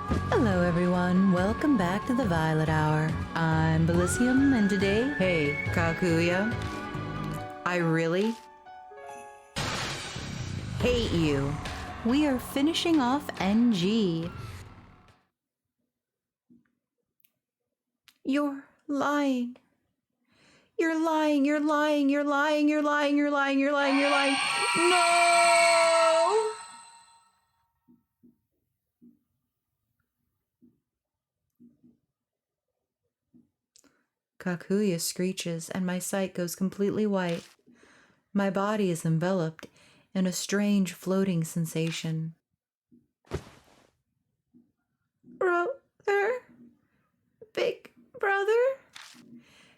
Hello everyone, welcome back to the Violet Hour. I'm Bilicium, and today, hey, Kakuya, I really hate you. We are finishing off NG. You're lying. You're lying, you're lying, you're lying, you're lying, you're lying, you're lying, you're lying. No! Kakuya screeches and my sight goes completely white. My body is enveloped in a strange floating sensation. Brother? Big brother?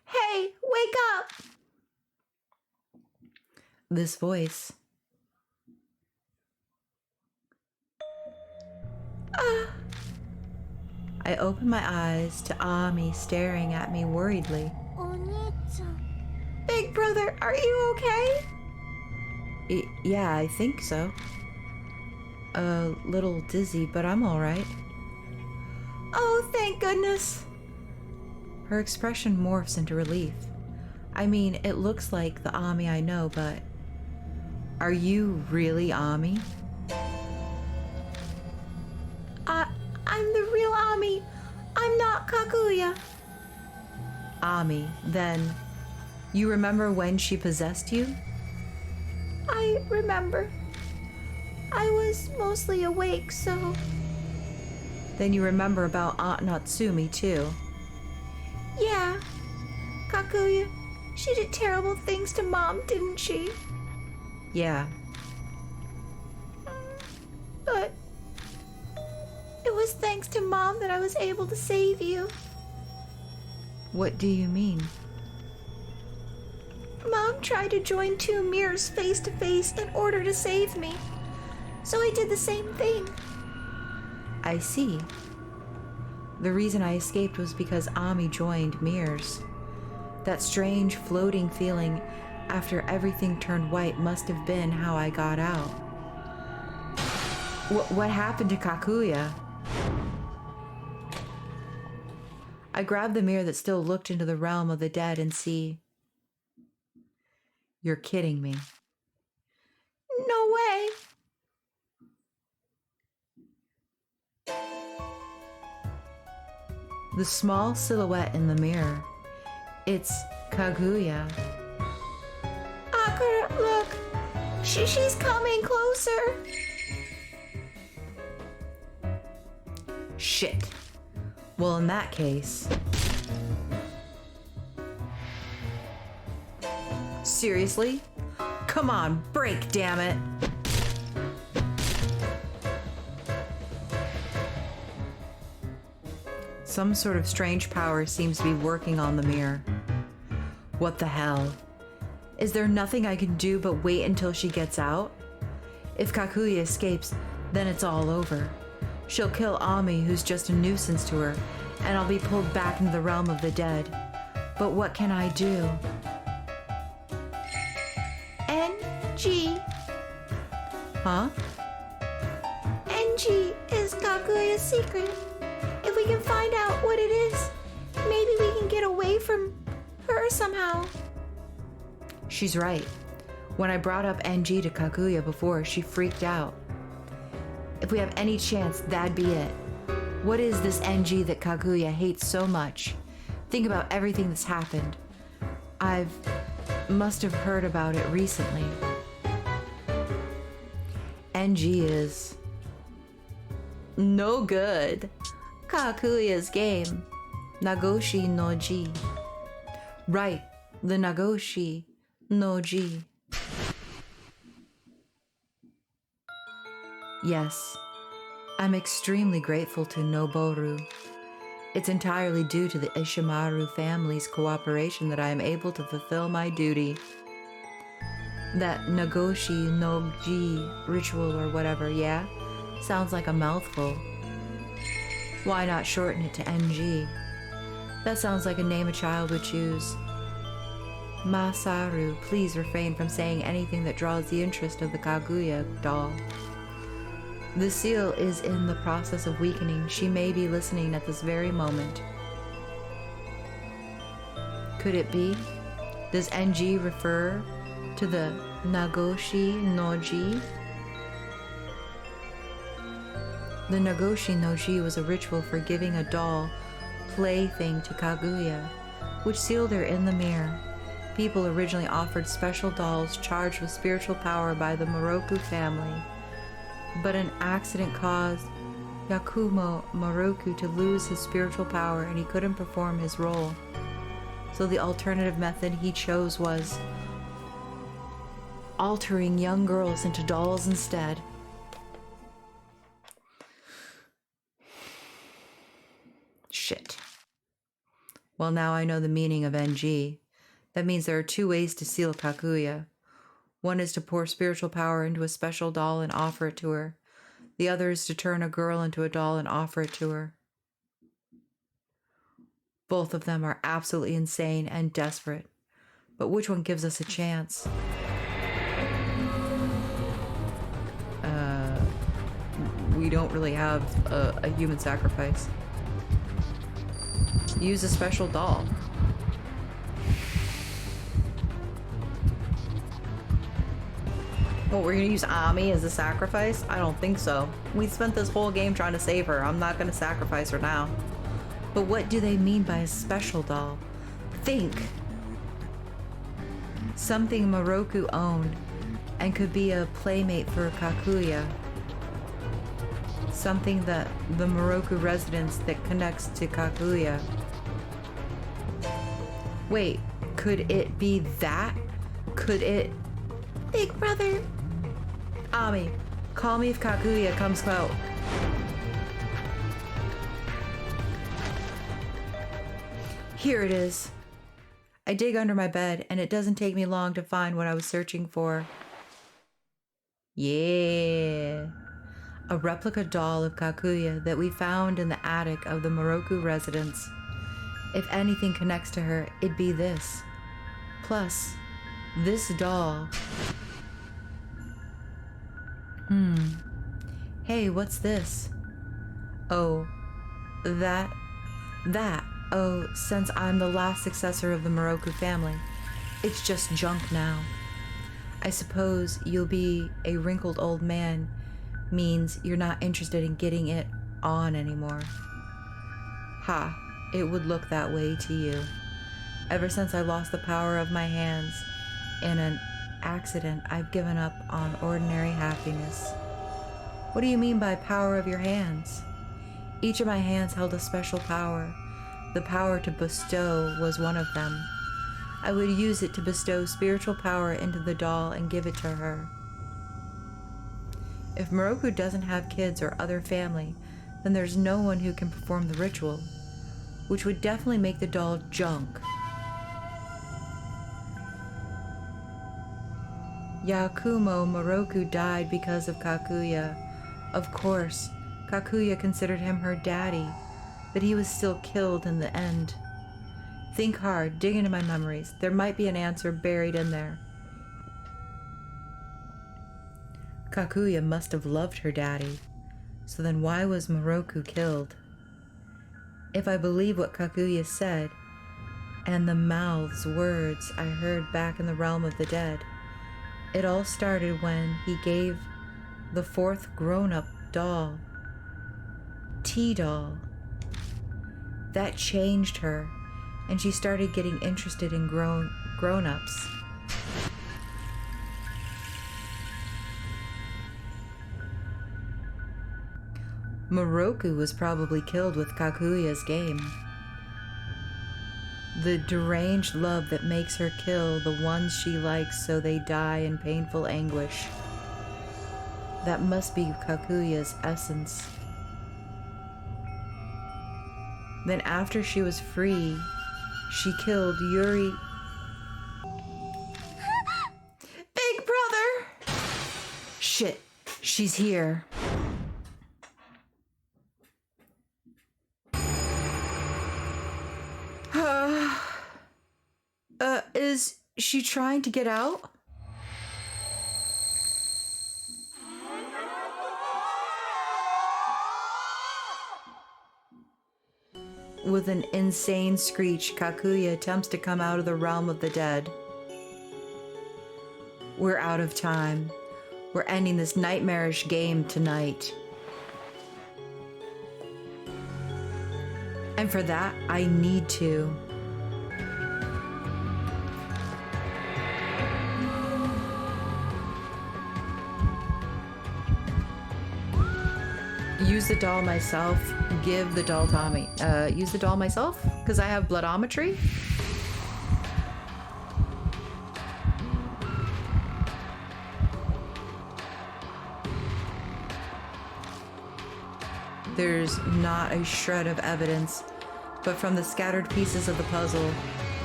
Hey, wake up! This voice. I open my eyes to Ami staring at me worriedly. Big brother, are you okay? Yeah, I think so. A little dizzy, but I'm alright. Oh, thank goodness. Her expression morphs into relief. I mean, it looks like the Ami I know, but... Are you really Ami? I'm the real Ami. I'm not Kakuya. Ami, then... You remember when she possessed you? I remember. I was mostly awake, so... Then you remember about Aunt Natsumi, too. Yeah. Kakuya, she did terrible things to Mom, didn't she? Yeah. But... It was thanks to Mom that I was able to save you. What do you mean? Mom tried to join two mirrors face to face in order to save me. So I did the same thing. I see. The reason I escaped was because Ami joined mirrors. That strange floating feeling after everything turned white must have been how I got out. What happened to Kakuya? I grabbed the mirror that still looked into the realm of the dead and see... You're kidding me. No way! The small silhouette in the mirror. It's Kaguya. Akira, look! She's coming closer! Shit. Well, in that case... Seriously? Come on, break, damn it! Some sort of strange power seems to be working on the mirror. What the hell? Is there nothing I can do but wait until she gets out? If Kakuya escapes, then it's all over. She'll kill Ami, who's just a nuisance to her, and I'll be pulled back into the realm of the dead. But what can I do? NG. Huh? NG is Kaguya's secret. If we can find out what it is, maybe we can get away from her somehow. She's right. When I brought up NG to Kaguya before, she freaked out. If we have any chance, that'd be it. What is this NG that Kaguya hates so much? Think about everything that's happened. Must have heard about it recently. NG is... no good. Kakuya's game. Nagoshi no Ji. Right, the Nagoshi no Ji. Yes, I'm extremely grateful to Noboru. It's entirely due to the Ishimaru family's cooperation that I am able to fulfill my duty. That Nagoshi no Ji ritual or whatever, yeah? Sounds like a mouthful. Why not shorten it to NG? That sounds like a name a child would choose. Masaru, please refrain from saying anything that draws the interest of the Kaguya doll. The seal is in the process of weakening. She may be listening at this very moment. Could it be? Does NG refer to the Nagoshi no-ji? The Nagoshi no-ji was a ritual for giving a doll plaything to Kaguya, which sealed her in the mirror. People originally offered special dolls charged with spiritual power by the Moroku family, but an accident caused Yakumo Moroku to lose his spiritual power and he couldn't perform his role. So the alternative method he chose was altering young girls into dolls instead. Shit. Well, now I know the meaning of NG. That means there are two ways to seal Kaguya. One is to pour spiritual power into a special doll and offer it to her. The other is to turn a girl into a doll and offer it to her. Both of them are absolutely insane and desperate. But which one gives us a chance? We don't really have a human sacrifice. Use a special doll. What, we're gonna use Ami as a sacrifice? I don't think so. We spent this whole game trying to save her. I'm not gonna sacrifice her now. But what do they mean by a special doll? Think. Something Moroku owned and could be a playmate for Kaguya. Something that the Moroku residence that connects to Kaguya. Wait, could it be that? Could it? Big brother. Ami, call me if Kaguya comes out. Here it is. I dig under my bed, and it doesn't take me long to find what I was searching for. Yeah. A replica doll of Kaguya that we found in the attic of the Moroku residence. If anything connects to her, it'd be this. Plus, this doll. Hey, what's this? Oh, that. Oh, since I'm the last successor of the Moroku family, it's just junk now. I suppose you'll be a wrinkled old man means you're not interested in getting it on anymore. Ha, it would look that way to you. Ever since I lost the power of my hands in an accident, I've given up on ordinary happiness. What do you mean by power of your hands? Each of my hands held a special power. The power to bestow was one of them. I would use it to bestow spiritual power into the doll and give it to her. If Moroku doesn't have kids or other family, then there's no one who can perform the ritual, which would definitely make the doll junk. Yakumo Moroku died because of Kaguya. Of course, Kaguya considered him her daddy, but he was still killed in the end. Think hard, dig into my memories. There might be an answer buried in there. Kaguya must have loved her daddy. So then why was Moroku killed? If I believe what Kaguya said, and the mouth's words I heard back in the realm of the dead, it all started when he gave the fourth grown-up doll, T-doll. That changed her, and she started getting interested in grown-ups. Moroku was probably killed with Kaguya's game. The deranged love that makes her kill the ones she likes so they die in painful anguish. That must be Kaguya's essence. Then after she was free, she killed Yuri. Big brother! Shit, she's here. Is she trying to get out? With an insane screech, Kakuya attempts to come out of the realm of the dead. We're out of time. We're ending this nightmarish game tonight. And for that, I need to. Use the doll myself. Give the doll Tommy. Use the doll myself? Because I have bloodometry? There's not a shred of evidence, but from the scattered pieces of the puzzle,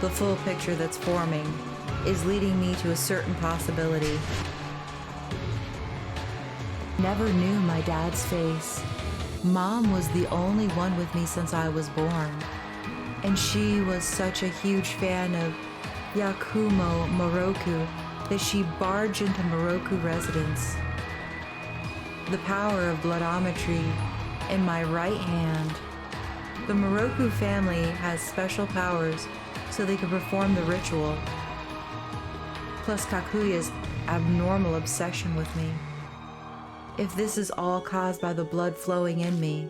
the full picture that's forming is leading me to a certain possibility. Never knew my dad's face. Mom was the only one with me since I was born, and she was such a huge fan of Yakumo Moroku that she barged into Moroku residence. The power of bloodometry in my right hand. The Moroku family has special powers so they can perform the ritual. Plus Kakuya's abnormal obsession with me. If this is all caused by the blood flowing in me,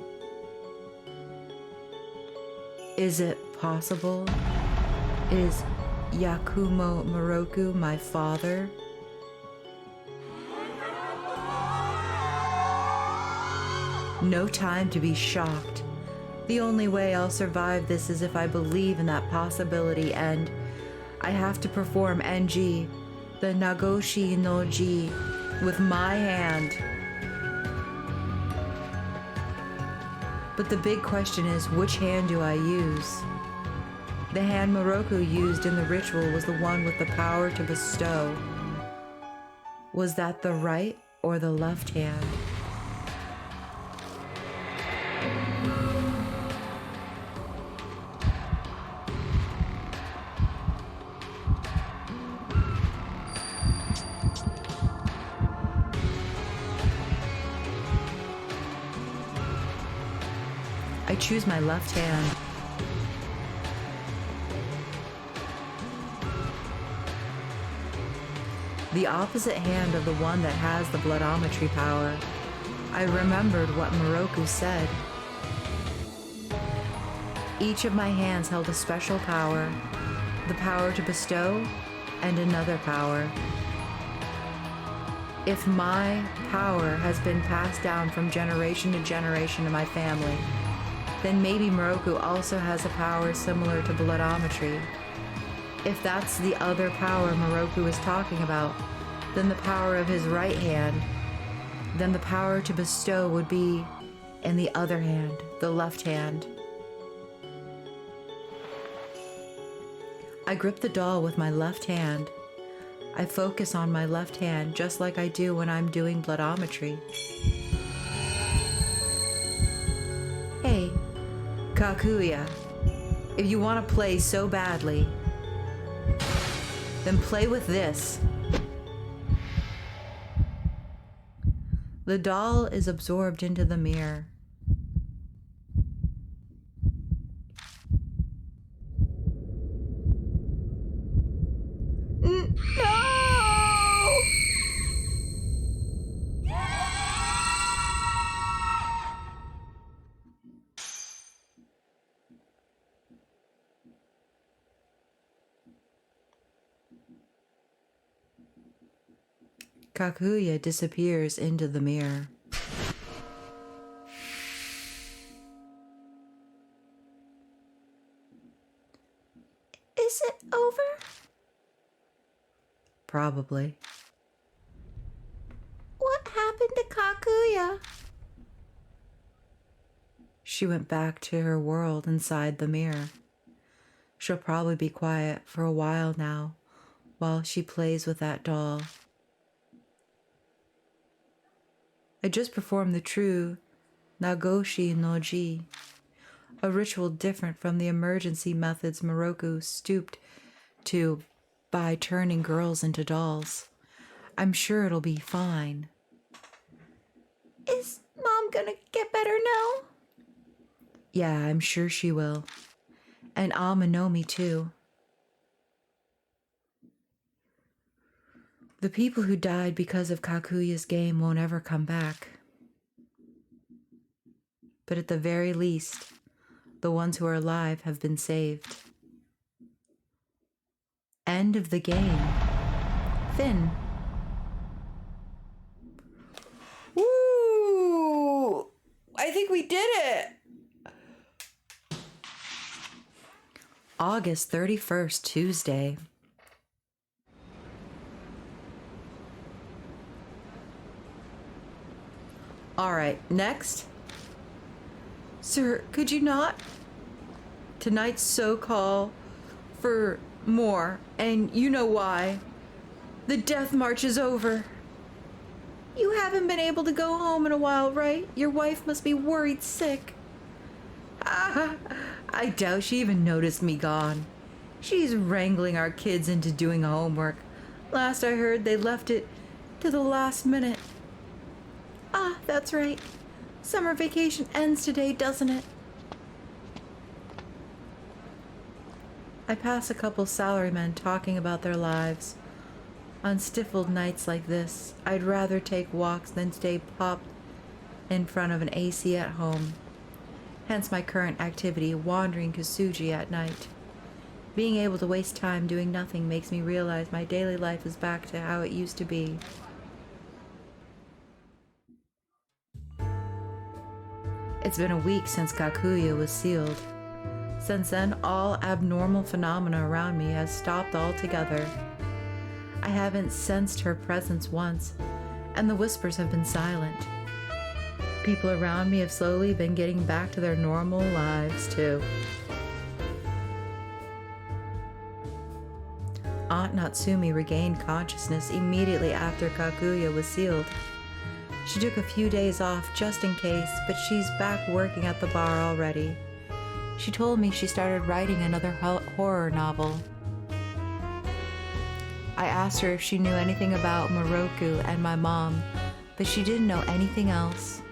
is it possible? Is Yakumo Moroku my father? No time to be shocked. The only way I'll survive this is if I believe in that possibility, and I have to perform NG, the Nagoshi no Ji, with my hand. But the big question is, which hand do I use? The hand Moroku used in the ritual was the one with the power to bestow. Was that the right or the left hand? I choose my left hand. The opposite hand of the one that has the bloodometry power. I remembered what Moroku said. Each of my hands held a special power, the power to bestow and another power. If my power has been passed down from generation to generation in my family, then maybe Moroku also has a power similar to bloodometry. If that's the other power Moroku is talking about, then the power of his right hand, then the power to bestow would be in the other hand, the left hand. I grip the doll with my left hand. I focus on my left hand just like I do when I'm doing bloodometry. Hey, Kakuya, if you want to play so badly, then play with this. The doll is absorbed into the mirror. No! Kakuya disappears into the mirror. Is it over? Probably. What happened to Kakuya? She went back to her world inside the mirror. She'll probably be quiet for a while now, while she plays with that doll. I just performed the true Nagoshi no Ji, a ritual different from the emergency methods Moroku stooped to by turning girls into dolls. I'm sure it'll be fine. Is Mom gonna get better now? Yeah, I'm sure she will. And Alma know me too. The people who died because of Kakuya's game won't ever come back. But at the very least, the ones who are alive have been saved. End of the game. Finn. Woo! I think we did it! August 31st, Tuesday. Alright, next. Sir, could you not? Tonight's so-call for more, and you know why. The death march is over. You haven't been able to go home in a while, right? Your wife must be worried sick. I doubt she even noticed me gone. She's wrangling our kids into doing homework. Last I heard, they left it to the last minute. Ah, that's right. Summer vacation ends today, doesn't it? I pass a couple salarymen talking about their lives. On stifled nights like this, I'd rather take walks than stay popped in front of an AC at home. Hence my current activity, wandering Kasuji at night. Being able to waste time doing nothing makes me realize my daily life is back to how it used to be. It's been a week since Kakuya was sealed. Since then, all abnormal phenomena around me has stopped altogether. I haven't sensed her presence once, and the whispers have been silent. People around me have slowly been getting back to their normal lives, too. Aunt Natsumi regained consciousness immediately after Kakuya was sealed. She took a few days off just in case, but she's back working at the bar already. She told me she started writing another horror novel. I asked her if she knew anything about Moroku and my mom, but she didn't know anything else.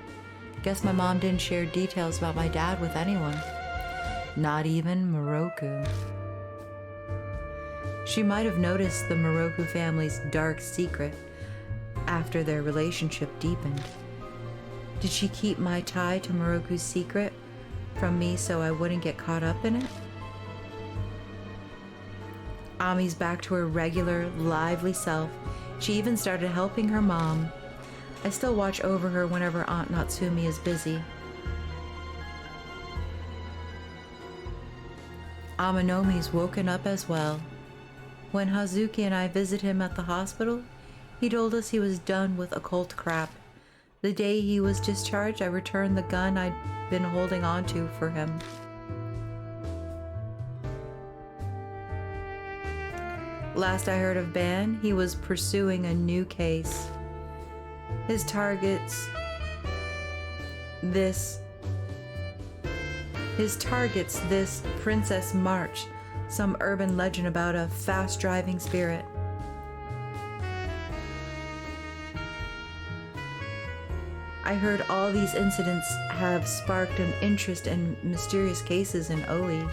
Guess my mom didn't share details about my dad with anyone. Not even Moroku. She might have noticed the Moroku family's dark secret after their relationship deepened. Did she keep my tie to Moroku's secret from me so I wouldn't get caught up in it? Ami's back to her regular, lively self. She even started helping her mom. I still watch over her whenever Aunt Natsumi is busy. Amanomi's woken up as well. When Hazuki and I visited him at the hospital, he told us he was done with occult crap. The day he was discharged, I returned the gun I'd been holding on to for him. Last I heard of Ban, he was pursuing a new case. His targets this Princess March, some urban legend about a fast-driving spirit. I heard all these incidents have sparked an interest in mysterious cases in OE.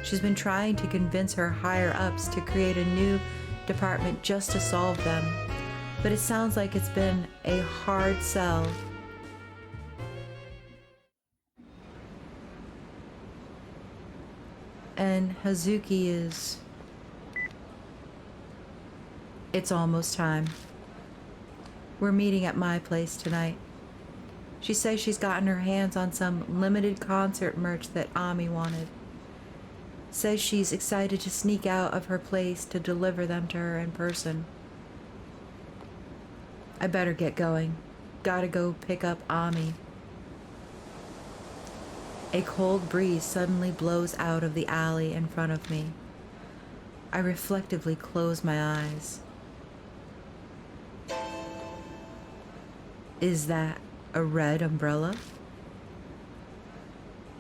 She's been trying to convince her higher-ups to create a new department just to solve them, but it sounds like it's been a hard sell. And Hazuki is... It's almost time. We're meeting at my place tonight. She says she's gotten her hands on some limited concert merch that Ami wanted. Says she's excited to sneak out of her place to deliver them to her in person. I better get going. Gotta go pick up Ami. A cold breeze suddenly blows out of the alley in front of me. I reflectively close my eyes. Is that a red umbrella?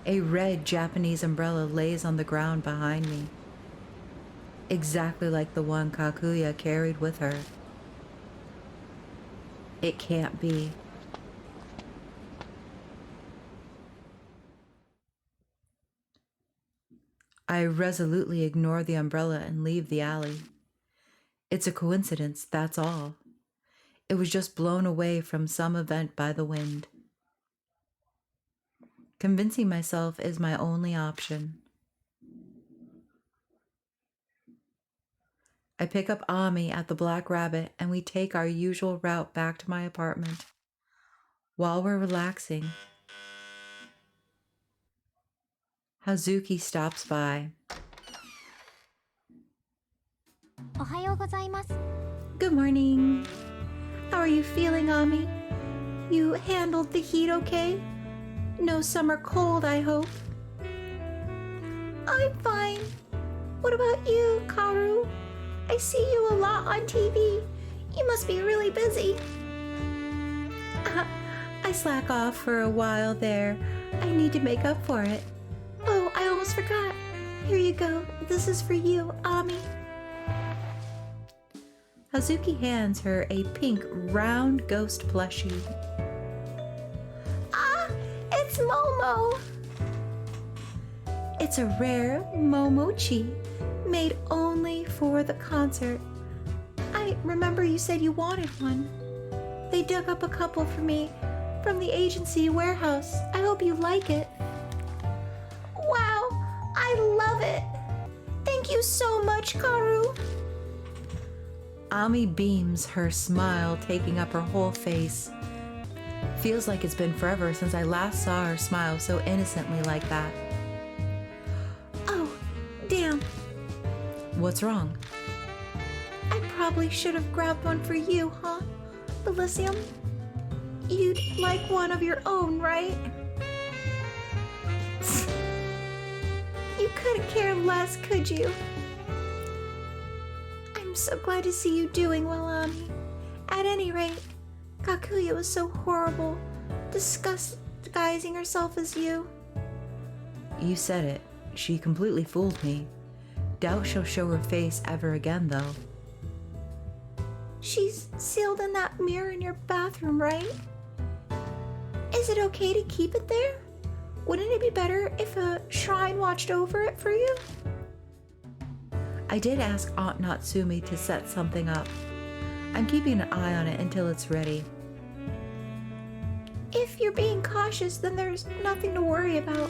A red Japanese umbrella lays on the ground behind me, exactly like the one Kakuya carried with her. It can't be. I resolutely ignore the umbrella and leave the alley. It's a coincidence, that's all. It was just blown away from some event by the wind. Convincing myself is my only option. I pick up Ami at the Black Rabbit and we take our usual route back to my apartment. While we're relaxing, Hazuki stops by. Good morning. How are you feeling, Ami? You handled the heat okay? No summer cold, I hope. I'm fine. What about you, Karu? I see you a lot on TV. You must be really busy. I slack off for a while there. I need to make up for it. Oh, I almost forgot. Here you go. This is for you, Ami. Hazuki hands her a pink round ghost plushie. Ah, it's Momo. It's a rare Momochi made only for the concert. I remember you said you wanted one. They dug up a couple for me from the agency warehouse. I hope you like it. Wow, I love it. Thank you so much, Karu. Ami beams, her smile taking up her whole face. Feels like it's been forever since I last saw her smile so innocently like that. Oh, damn. What's wrong? I probably should have grabbed one for you, huh, Bilicium? You'd like one of your own, right? You couldn't care less, could you? I'm so glad to see you doing well, Ami. At any rate, Kakuya was so horrible, disguising herself as you. You said it. She completely fooled me. Doubt she'll show her face ever again, though. She's sealed in that mirror in your bathroom, right? Is it okay to keep it there? Wouldn't it be better if a shrine watched over it for you? I did ask Aunt Natsumi to set something up. I'm keeping an eye on it until it's ready. If you're being cautious, then there's nothing to worry about.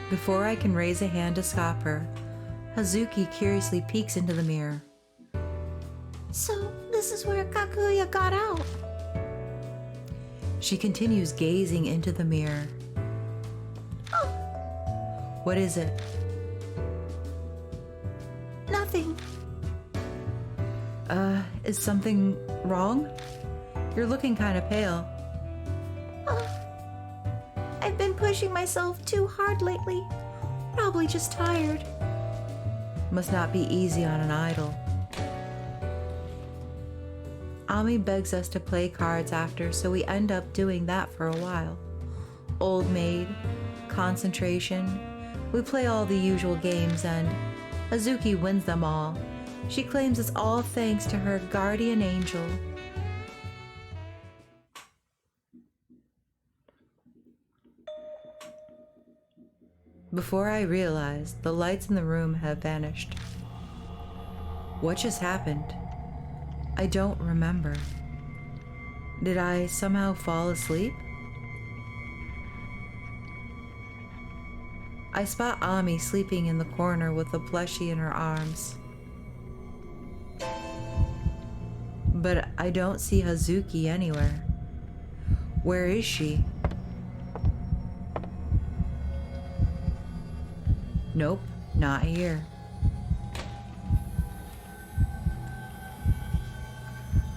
Before I can raise a hand to stop her, Hazuki curiously peeks into the mirror. So, this is where Kakuya got out. She continues gazing into the mirror. Oh. What is it? Nothing. Is something wrong? You're looking kind of pale. I've been pushing myself too hard lately. Probably just tired. Must not be easy on an idol. Ami begs us to play cards after, so we end up doing that for a while. Old Maid, Concentration. We play all the usual games and Hazuki wins them all. She claims it's all thanks to her guardian angel. Before I realize, the lights in the room have vanished. What just happened? I don't remember. Did I somehow fall asleep? I spot Ami sleeping in the corner with the plushie in her arms. But I don't see Hazuki anywhere. Where is she? Nope, not here.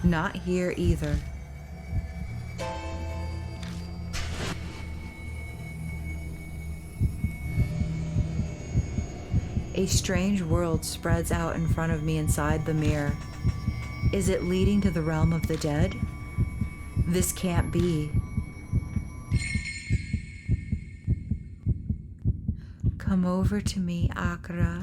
Not here either. A strange world spreads out in front of me inside the mirror. Is it leading to the realm of the dead? This can't be. Come over to me, Akira.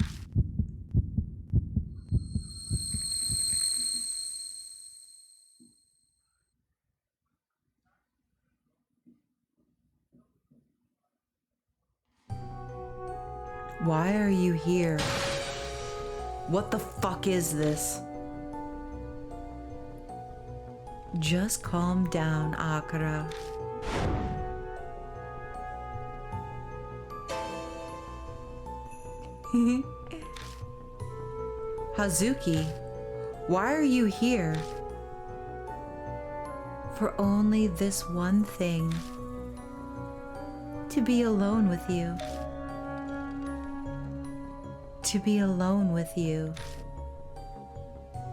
Why are you here? What the fuck is this? Just calm down, Akira. Hazuki, why are you here? For only this one thing. To be alone with you. To be alone with you.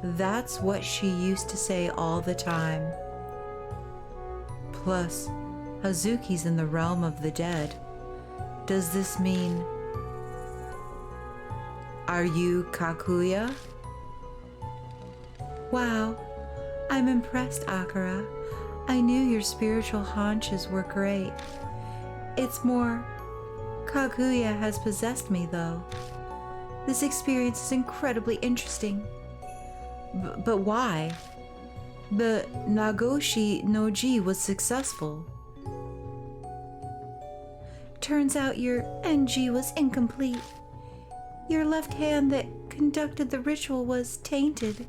That's what she used to say all the time. Plus, Hazuki's in the realm of the dead. Does this mean... Are you Kakuya? Wow, I'm impressed, Akira. I knew your spiritual haunches were great. It's more, Kaguya has possessed me, though. This experience is incredibly interesting. But why? The Nagoshi no Ji was successful. Turns out your NG was incomplete. Your left hand that conducted the ritual was tainted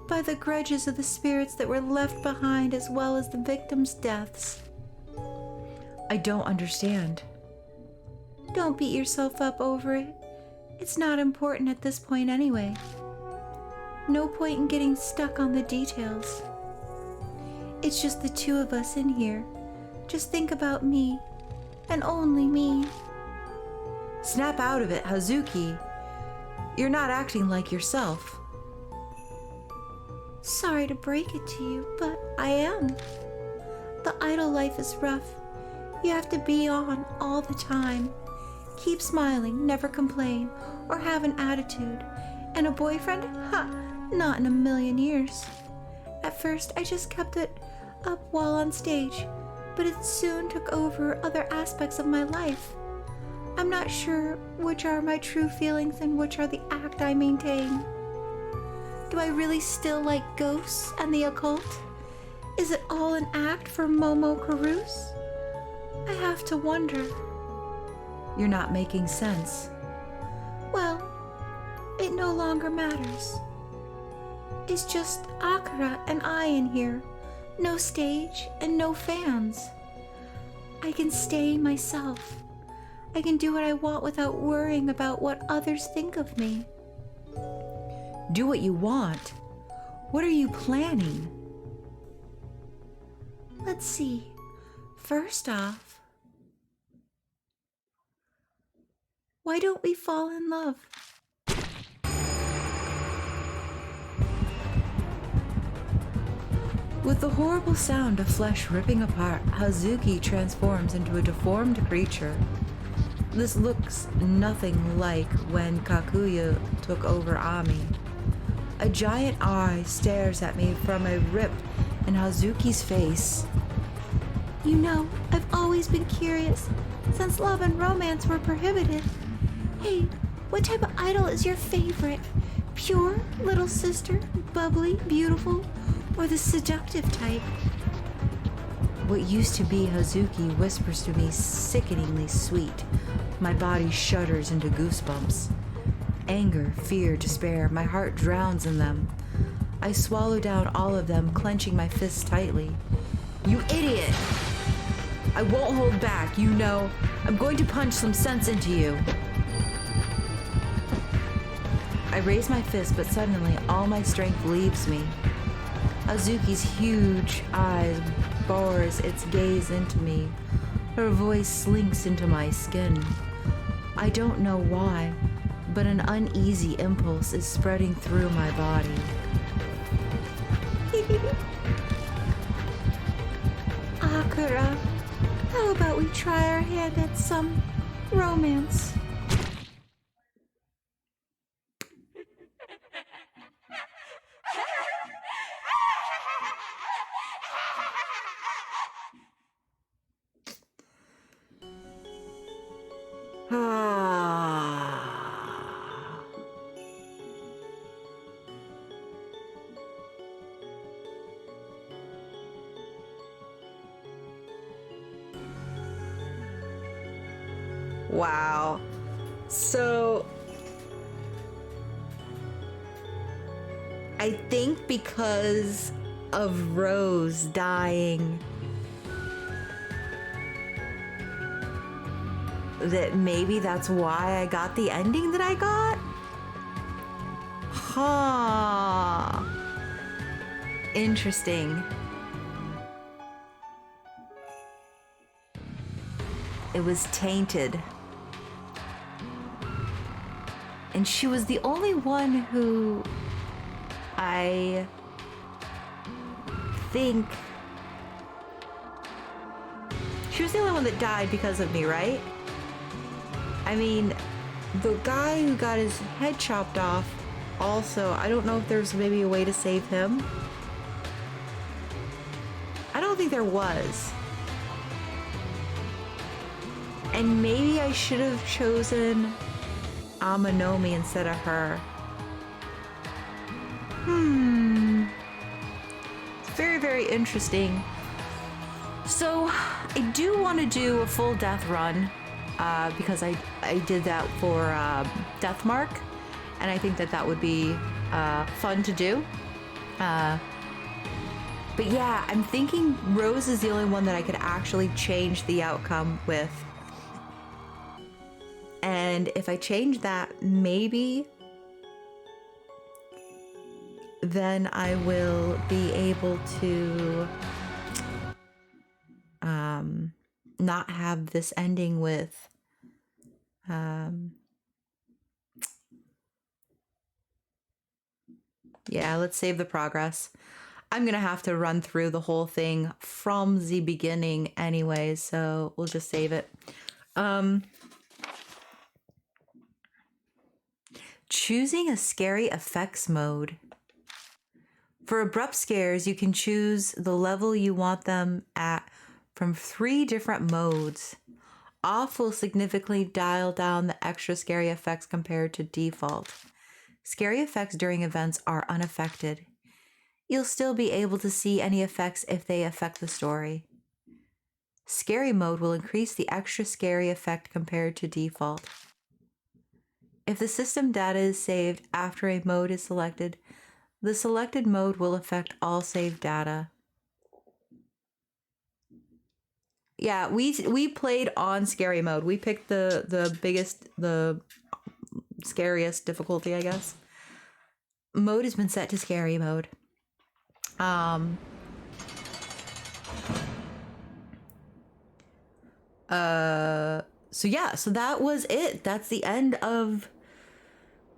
by the grudges of the spirits that were left behind, as well as the victims' deaths. I don't understand. Don't beat yourself up over it. It's not important at this point anyway. No point in getting stuck on the details. It's just the two of us in here. Just think about me, and only me. Snap out of it, Hazuki. You're not acting like yourself. Sorry to break it to you, but I am. The idol life is rough. You have to be on all the time. Keep smiling, never complain, or have an attitude. And a boyfriend? Ha! Not in a million years. At first, I just kept it up while on stage, but it soon took over other aspects of my life. I'm not sure which are my true feelings and which are the act I maintain. Do I really still like ghosts and the occult? Is it all an act for Momo Caruso? I have to wonder. You're not making sense. Well, it no longer matters. It's just Akira and I in here. No stage and no fans. I can stay myself. I can do what I want without worrying about what others think of me. Do what you want? What are you planning? Let's see. First off, why don't we fall in love? With the horrible sound of flesh ripping apart, Hazuki transforms into a deformed creature. This looks nothing like when Kakuya took over Ami. A giant eye stares at me from a rip in Hazuki's face. You know, I've always been curious, since love and romance were prohibited. Hey, what type of idol is your favorite? Pure, little sister, bubbly, beautiful, or the seductive type? What used to be Hazuki whispers to me sickeningly sweet. My body shudders into goosebumps. Anger, fear, despair, my heart drowns in them. I swallow down all of them, clenching my fists tightly. You idiot! I won't hold back, you know. I'm going to punch some sense into you. I raise my fist, but suddenly all my strength leaves me. Hazuki's huge eyes bores its gaze into me. Her voice slinks into my skin. I don't know why, but an uneasy impulse is spreading through my body. Akira, how about we try our hand at some romance? Wow. So I think because of Rose dying, that maybe that's why I got the ending that I got? Huh. Interesting. It was tainted. And she was the only one who I think... She was the only one that died because of me, right? I mean, the guy who got his head chopped off also, I don't know if there's maybe a way to save him. I don't think there was. And maybe I should have chosen Amanomi instead of her. It's very, very interesting. So I do want to do a full death run because I did that for Deathmark, and I think that that would be fun to do. But yeah, I'm thinking Rose is the only one that I could actually change the outcome with. And if I change that, maybe then I will be able to not have this ending with yeah, let's save the progress. I'm gonna have to run through the whole thing from the beginning anyway, so we'll just save it. Choosing a scary effects mode. For abrupt scares, you can choose the level you want them at from 3 different modes. Off will significantly dial down the extra scary effects compared to default. Scary effects during events are unaffected. You'll still be able to see any effects if they affect the story. Scary mode will increase the extra scary effect compared to default. If the system data is saved after a mode is selected, the selected mode will affect all saved data. Yeah, we played on scary mode. We picked the biggest, the scariest difficulty, I guess. Mode has been set to scary mode. So yeah, so that was it. That's the end of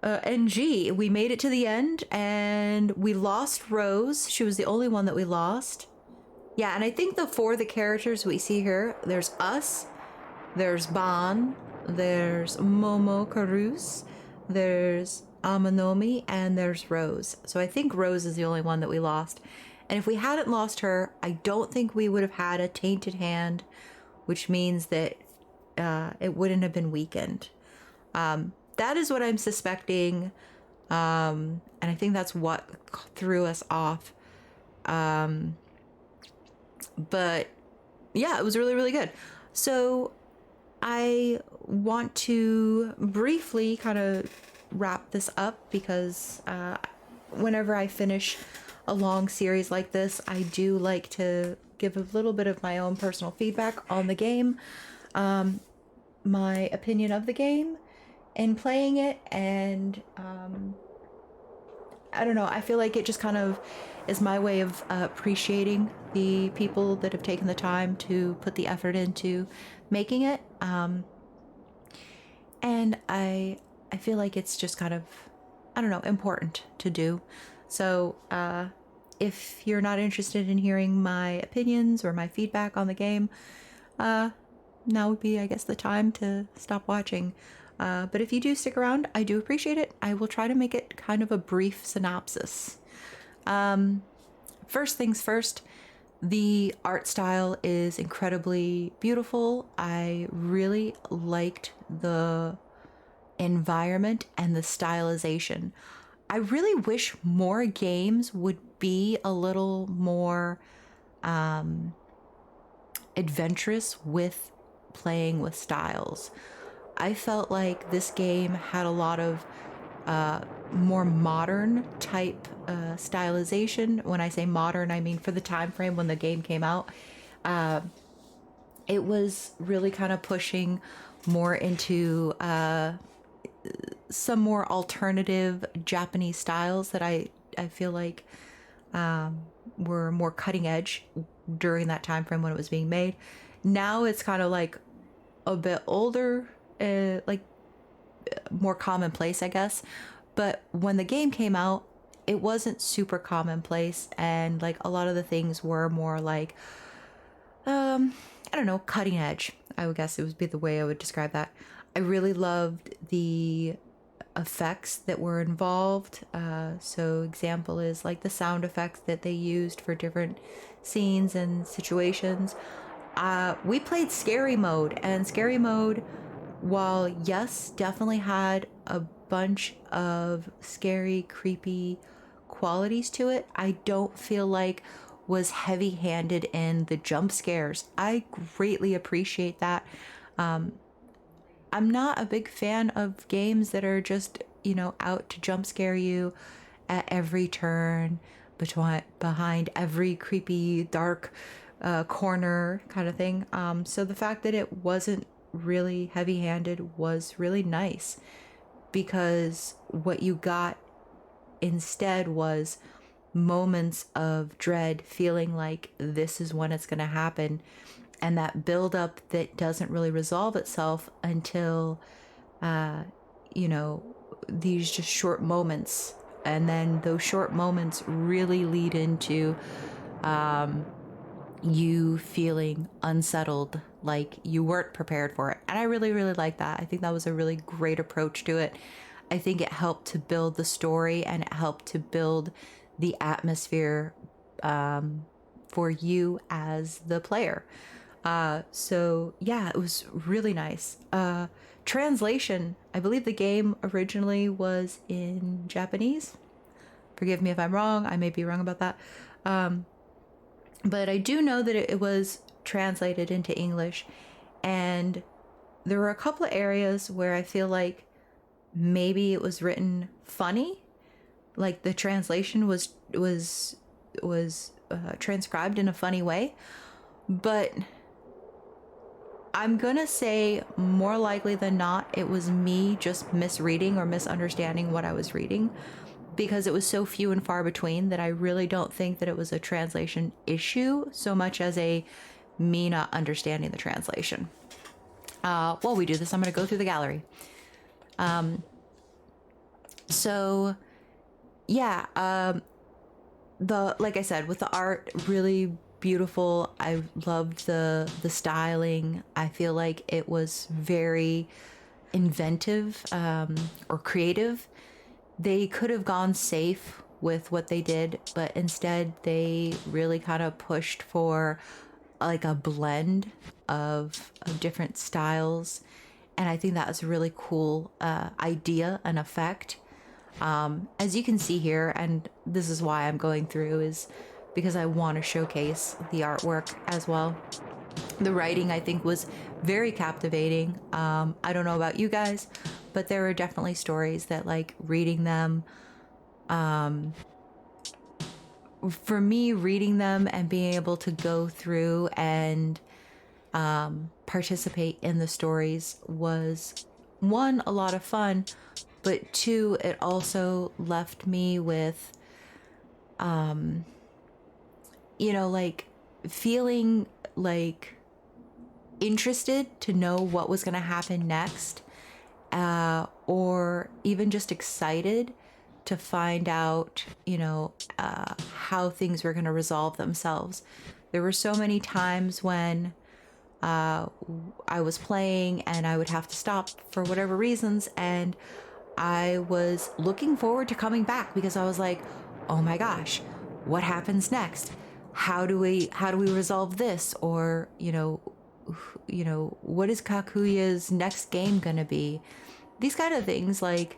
NG. We made it to the end and we lost Rose. She was the only one that we lost. Yeah, and I think the characters we see here, there's us, there's Ban, there's Momo Karus, there's Amanomi, and there's Rose. So I think Rose is the only one that we lost. And if we hadn't lost her, I don't think we would have had a tainted hand, which means that it wouldn't have been weakened. That is what I'm suspecting. And I think that's what threw us off. But yeah, it was really, really good. So I want to briefly kind of wrap this up because whenever I finish a long series like this, I do like to give a little bit of my own personal feedback on the game, my opinion of the game and playing it, and I don't know, I feel like it just kind of is my way of appreciating the people that have taken the time to put the effort into making it. And I feel like it's just kind of, I don't know, important to do. So if you're not interested in hearing my opinions or my feedback on the game, now would be, I guess, the time to stop watching. But if you do stick around, I do appreciate it. I will try to make it kind of a brief synopsis. First things first, the art style is incredibly beautiful. I really liked the environment and the stylization. I really wish more games would be a little more adventurous with playing with styles. I felt like this game had a lot of more modern type stylization. When I say modern, I mean for the time frame when the game came out. It was really kind of pushing more into some more alternative Japanese styles that I feel like were more cutting edge during that time frame when it was being made. Now it's kind of like a bit older, like more commonplace, I guess. But when the game came out, it wasn't super commonplace, and like a lot of the things were more like, I don't know, cutting edge. I would guess it would be the way I would describe that. I really loved the effects that were involved. So example is like the sound effects that they used for different scenes and situations. We played scary mode, and scary mode, while yes, definitely had a bunch of scary, creepy qualities to it, I don't feel like was heavy handed in the jump scares. I greatly appreciate that. I'm not a big fan of games that are just, out to jump scare you at every turn, behind every creepy, dark corner kind of thing. So the fact that it wasn't really heavy handed was really nice, because what you got instead was moments of dread, feeling like this is when it's going to happen, and that build up that doesn't really resolve itself until these just short moments, and then those short moments really lead into you feeling unsettled, like you weren't prepared for it. And I really, really like that. I think that was a really great approach to it. I think it helped to build the story, and it helped to build the atmosphere for you as the player. So yeah, it was really nice. Translation, I believe the game originally was in Japanese. Forgive me if I'm wrong. I may be wrong about that. But I do know that it was translated into English, and there were a couple of areas where I feel like maybe it was written funny, like the translation was transcribed in a funny way. But I'm gonna say more likely than not, it was me just misreading or misunderstanding what I was reading, because it was so few and far between that I really don't think that it was a translation issue so much as a me not understanding the translation. While we do this, I'm gonna go through the gallery. So yeah, like I said, with the art, really beautiful. I loved the styling. I feel like it was very inventive, or creative. They could have gone safe with what they did, but instead they really kind of pushed for like a blend of different styles, and I think that was a really cool idea and effect. As you can see here, and this is why I'm going through, is because I want to showcase the artwork as well. The writing, I think, was very captivating. I don't know about you guys, but there were definitely stories that, like, reading them, for me, reading them and being able to go through and participate in the stories was, one, a lot of fun, but two, it also left me with, like, feeling like interested to know what was going to happen next, or even just excited to find out, how things were going to resolve themselves. There were so many times when I was playing and I would have to stop for whatever reasons, and I was looking forward to coming back because I was like, oh my gosh, what happens next? How do we resolve this? Or, what is Kakuya's next game gonna be? These kind of things, like,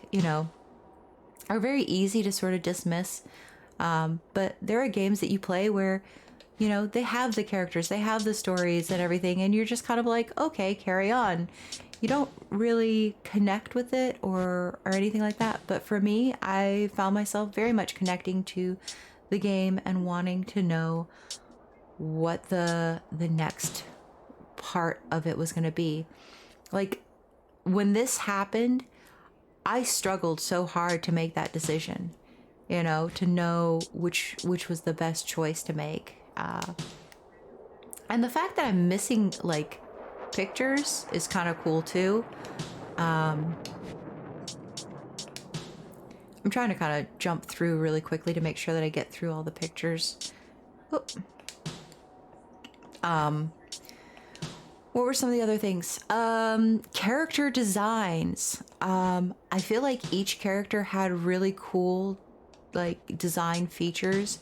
are very easy to sort of dismiss. But there are games that you play where, they have the characters, they have the stories and everything, and you're just kind of like, okay, carry on. you don't really connect with it or anything like that. But for me, I found myself very much connecting to the game and wanting to know what the next part of it was going to be. Like, when this happened, I struggled so hard to make that decision, you know, to know which was the best choice to make. And the fact that I'm missing like pictures is kind of cool too. I'm trying to kind of jump through really quickly to make sure that I get through all the pictures. Oop. What were some of the other things? Character designs. I feel like each character had really cool, like, design features.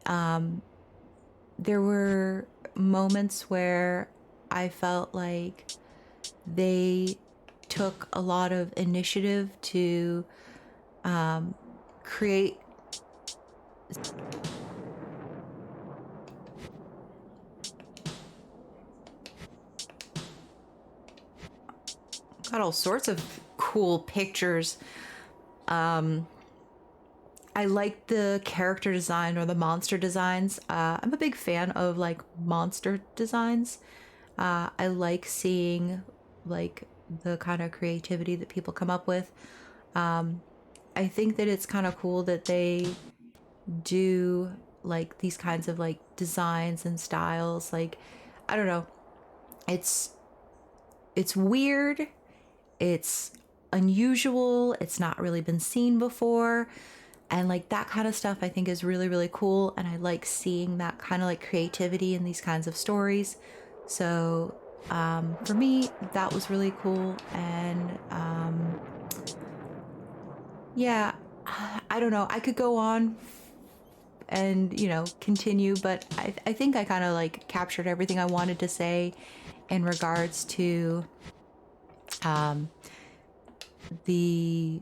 There were moments where I felt like they took a lot of initiative to create got all sorts of cool pictures. I like the character design or the monster designs. I'm a big fan of like monster designs. I like seeing like the kind of creativity that people come up with. I think that it's kind of cool that they do like these kinds of like designs and styles. Like, I don't know. It's weird. It's unusual. It's not really been seen before. And like that kind of stuff I think is really, really cool. And I like seeing that kind of like creativity in these kinds of stories. So for me, that was really cool. And yeah, I don't know. I could go on and, you know, continue, but I think I kind of like captured everything I wanted to say in regards to the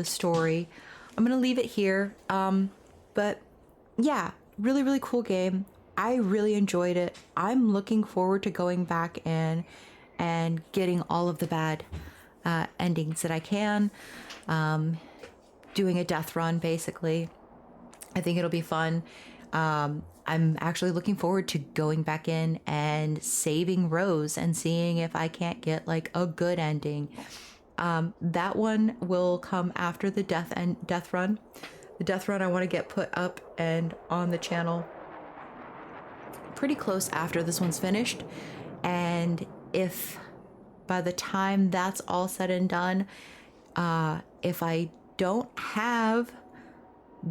story. I'm gonna leave it here. But yeah, really, really cool game. I really enjoyed it. I'm looking forward to going back in and getting all of the bad endings that I can. Doing a death run, basically. I think it'll be fun. I'm actually looking forward to going back in and saving Rose and seeing if I can't get like a good ending. That one will come after the death run. The death run I want to get put up and on the channel pretty close after this one's finished. And if by the time that's all said and done, if I don't have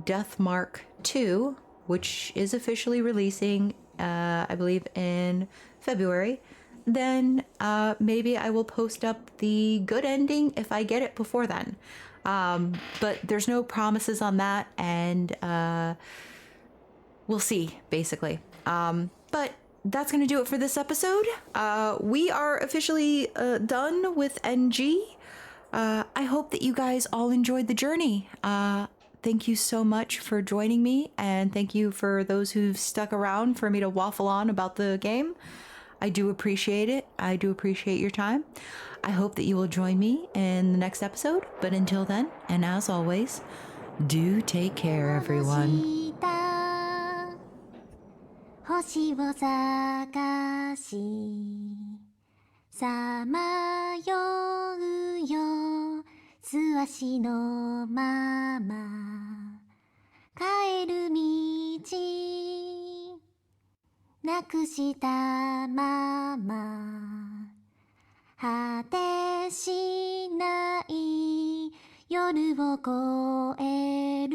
Death Mark 2, which is officially releasing, I believe in February, then maybe I will post up the good ending if I get it before then. But there's no promises on that, and we'll see, basically. But that's going to do it for this episode. We are officially done with NG. I hope that you guys all enjoyed the journey. Thank you so much for joining me, and thank you for those who've stuck around for me to waffle on about the game. I do appreciate it. I do appreciate your time. I hope that you will join me in the next episode. But until then, and as always, do take care, everyone. 星を探しさまようよ素足のまま帰る道なくしたまま果てしない夜を越える